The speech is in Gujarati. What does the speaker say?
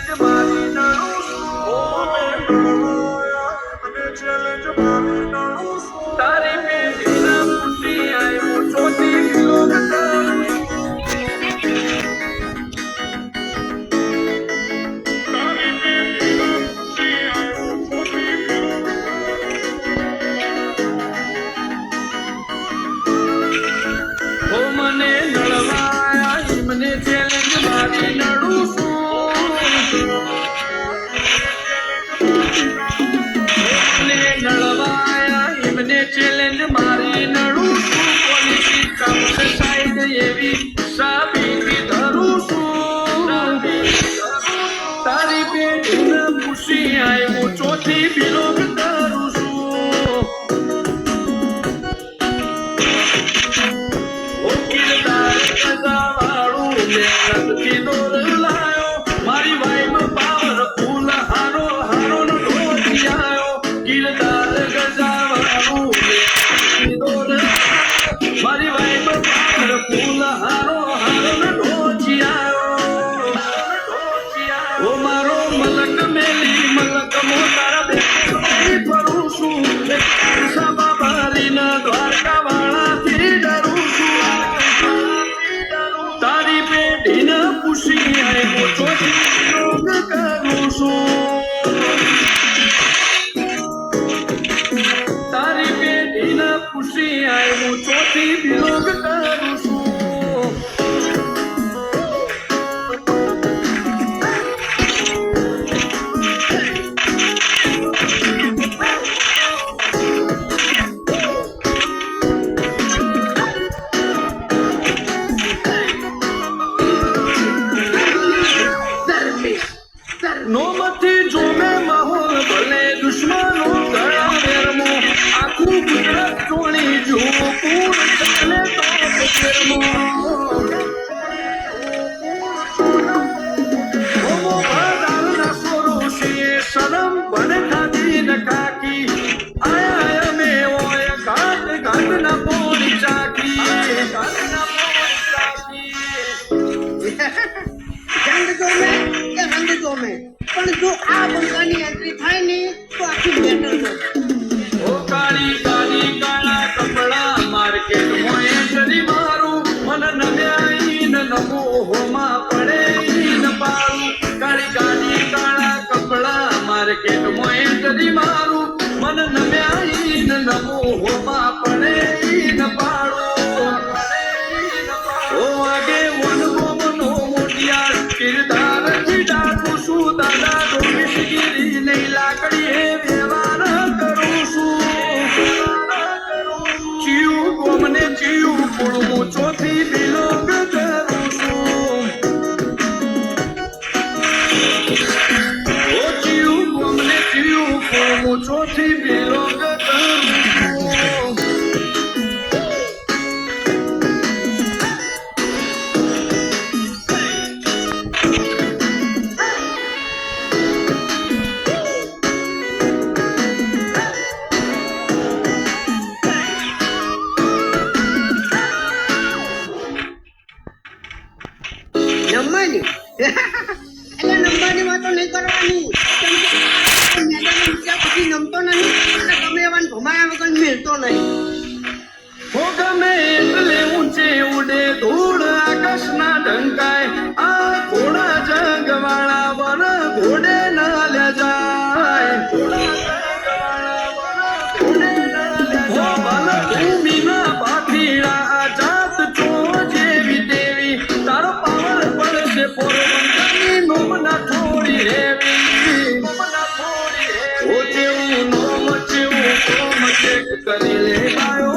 ચેલેન્જ મારી નડું છું ઓ મને ચેલેન્જ મારી નડું છું તારી પેઢીના પૂછી આવ્યો ચોથી કિલોમીટર મને નડવાયા મને ચેલેન્જ મારી નડું મને નડવાયા મને ચેલેન્જ મારી નડું છું પોલિસી કામ સાઈડ એવી સાબિતી ધરું છું તારી પેઢીને પૂછી આવ્યો ચોથી બિલોંગ કરું છું મારી વાઈફ પાવર ફૂલ હારો હારો નો ઢોળી આવ્યો ગિરદાર ગજાવાળું મારી વાઈફ પાવર ફૂલ હારો હારો નો ઢોળી આવ્યો ઓ મારો મલક મેલી મલક મોતારા બેઠી ફરું છું સાબા બારીના દ્વારકા વાળાથી ડરું છું તારી પેઢીને પૂછી આવ્યો ચોથી યોગ કરું છું તારી પેઢીને પૂછી આવ્યો ચોથી યોગ કરું છું નોમથી જોમે માહોલ ભલે દુશ્મનો ગળા વેરમો આખું ગુજરાત ચોણી જો પૂર ચાલે તો ફેરમો ઓમો બધાના સોરો છે શરમ પણ ખાધી ન કાકી આયા અમે ઓય ઘાટ ઘાટ ના પોડી ચાકી ઘાટ ના પોડી ચાકી જંગ જોમે કે રંગ જોમે પણ જો આ બંકાની એન્ટ્રી થાય ને તો આખી બેટર છે ઓ કાળી કાળી કાળા કપડા માર્કેટ મોએ કરી મારું મન નમ્યાઈ ન નમો હોમાં પડે ન પારું કાળી કાળી કાળા કપડા માર્કેટ મોએ કરી મારું મન નમ્યાઈ ન નમો હોમાં પડે ન પાડું ઓ આગે વન ગોમનો મોટિયાર કિરદાર જીડાકું છું દાદા ડોમિસગીરી નહીં લાકડી હે વ્યવહાર કરું છું ચિયું ગોમને ચિયું કુળવું ચોથી બિલોંગ કરું છું ઓ ચિયું ગોમને ચિયું કુળવું ચોથી બિલોંગ કરું છું નંબરની એટલે નંબરની વાતો નહીં કરવાની કેમ કે મેદાન ઊંચા પછી નમતો નહીં એટલે ગમે એવાને ભમાયા વગર મેળતો નહીં હો ગમે એટલે ઊંચે ઉડે ધૂળ આકાશના ઢંકાય આ ઘોડા જંગવાળા વન ઘોડે ન લે જાય ભૂમિના પાથીડા જાત છો જેવી તેવી તારો પાવર પડશે પોરબંદરની નોમના થોડી હેવી ઓ જેવું નોમ જેવું કોમ ચેક કરી લે બાયો